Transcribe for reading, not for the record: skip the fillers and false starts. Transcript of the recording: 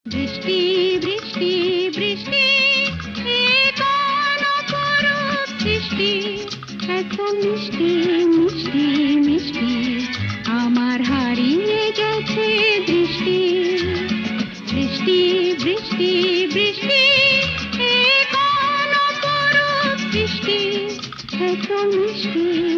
বৃষ্টি বৃষ্টি বৃষ্টি এ কোন অপরূপ সৃষ্টি, এত মিষ্টি মিষ্টি মিষ্টি আমার হারিয়ে গেছে দৃষ্টি। বৃষ্টি বৃষ্টি বৃষ্টি এ কোন অপরূপ সৃষ্টি, এত মিষ্টি